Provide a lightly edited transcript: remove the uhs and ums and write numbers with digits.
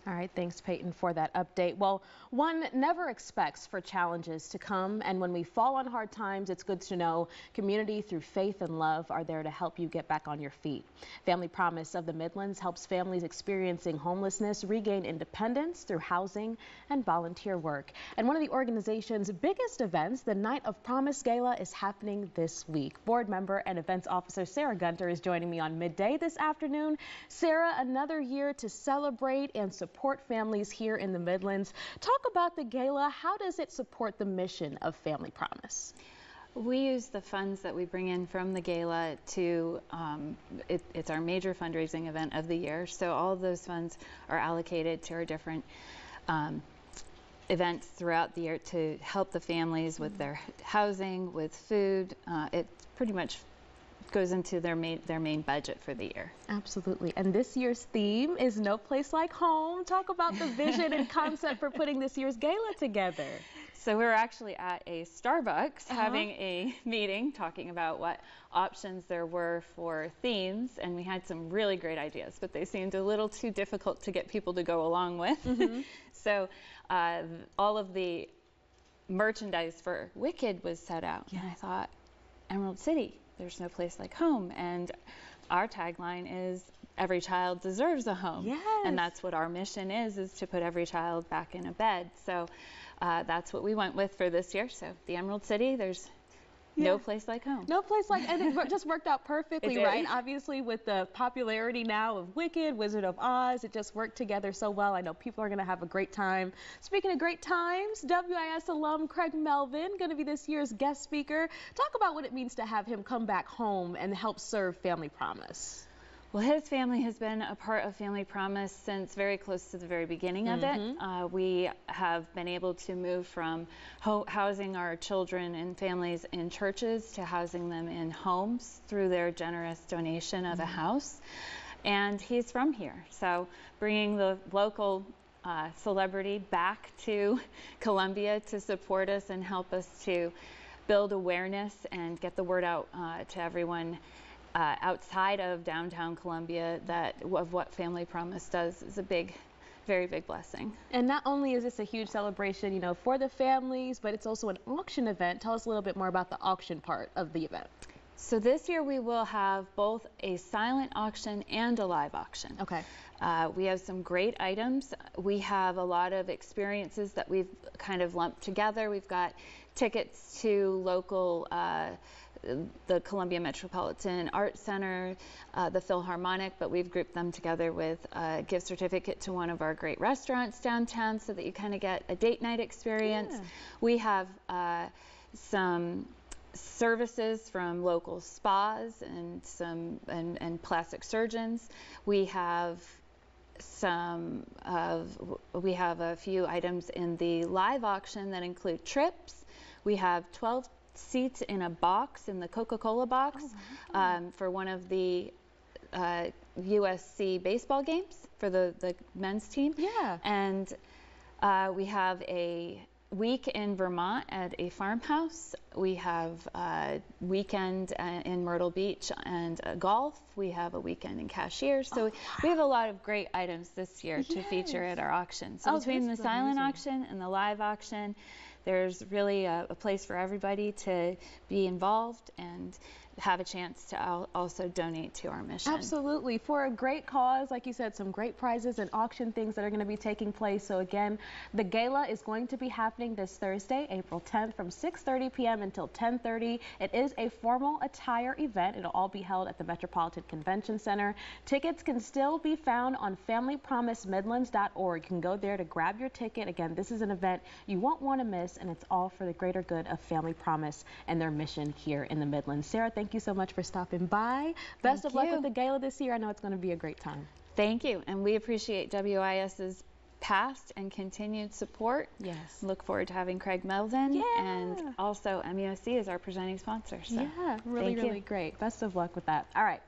All right, thanks, Peyton, for that update. Well, one never expects for challenges to come, and when we fall on hard times, it's good to know community through faith and love are there to help you get back on your feet. Family Promise of the Midlands helps families experiencing homelessness regain independence through housing and volunteer work. And one of the organization's biggest events, the Night of Promise Gala, is happening this week. Board member and events officer Sarah Gunter is joining me on midday this afternoon. Sarah, another year to celebrate and support families here in the Midlands. Talk about the gala. How does it support the mission of Family Promise? We use the funds that we bring in from the gala to, it's our major fundraising event of the year. So all of those funds are allocated to our different events throughout the year to help the families with their housing, with food. It pretty much goes into their main budget for the year. Absolutely. And this year's theme is No Place Like Home. Talk about the vision and concept for putting this year's gala together. So we're actually at a Starbucks having a meeting talking about what options there were for themes, and we had some really great ideas, but they seemed a little too difficult to get people to go along with. So all of the merchandise for Wicked was set out, and I thought, Emerald City, there's no place like home, and our tagline is every child deserves a home. And that's what our mission is to put every child back in a bed. So that's what we went with for this year. So the Emerald City, there's no place like home. No place like, and it just worked out perfectly, right? Obviously, with the popularity now of Wicked, Wizard of Oz, it just worked together so well. I know people are going to have a great time. Speaking of great times, WIS alum Craig Melvin going to be this year's guest speaker. Talk about what it means to have him come back home and help serve Family Promise. Well, his family has been a part of Family Promise since very close to the very beginning of it. We have been able to move from housing our children and families in churches to housing them in homes through their generous donation of a house. And he's from here, so bringing the local celebrity back to Columbia to support us and help us to build awareness and get the word out to everyone outside of downtown Columbia of what Family Promise does is a very big blessing. And not only is this a huge celebration, you know, for the families, but it's also an auction event. Tell us a little bit more about the auction part of the event. So this year we will have both a silent auction and a live auction. Okay. We have some great items. We have a lot of experiences that we've kind of lumped together. We've got tickets to local the Columbia Metropolitan Art Center, the Philharmonic, but we've grouped them together with a gift certificate to one of our great restaurants downtown so that you kind of get a date night experience. We have some services from local spas and and plastic surgeons. We have a few items in the live auction that include trips. We have 12 seats in a box, in the Coca-Cola box, for one of the USC baseball games for the men's team. And we have a week in Vermont at a farmhouse. We have a weekend in Myrtle Beach and golf. We have a weekend in Cashiers. So we have a lot of great items this year to feature at our auction. So between the silent auction and the live auction, there's really a place for everybody to be involved and have a chance to also donate to our mission. Absolutely. For a great cause, like you said, some great prizes and auction things that are going to be taking place. So again, the gala is going to be happening this Thursday, April 10th from 6:30 p.m. until 10:30. It is a formal attire event. It'll all be held at the Metropolitan Convention Center. Tickets can still be found on FamilyPromiseMidlands.org. You can go there to grab your ticket. Again, this is an event you won't want to miss, and it's all for the greater good of Family Promise and their mission here in the Midlands. Sarah, thank you so much for stopping by. Best of luck with the gala this year. I know it's going to be a great time. Thank you, and we appreciate WIS's past and continued support. Look forward to having Craig Melvin, and also MUSC is our presenting sponsor. So really great. Best of luck with that. All right.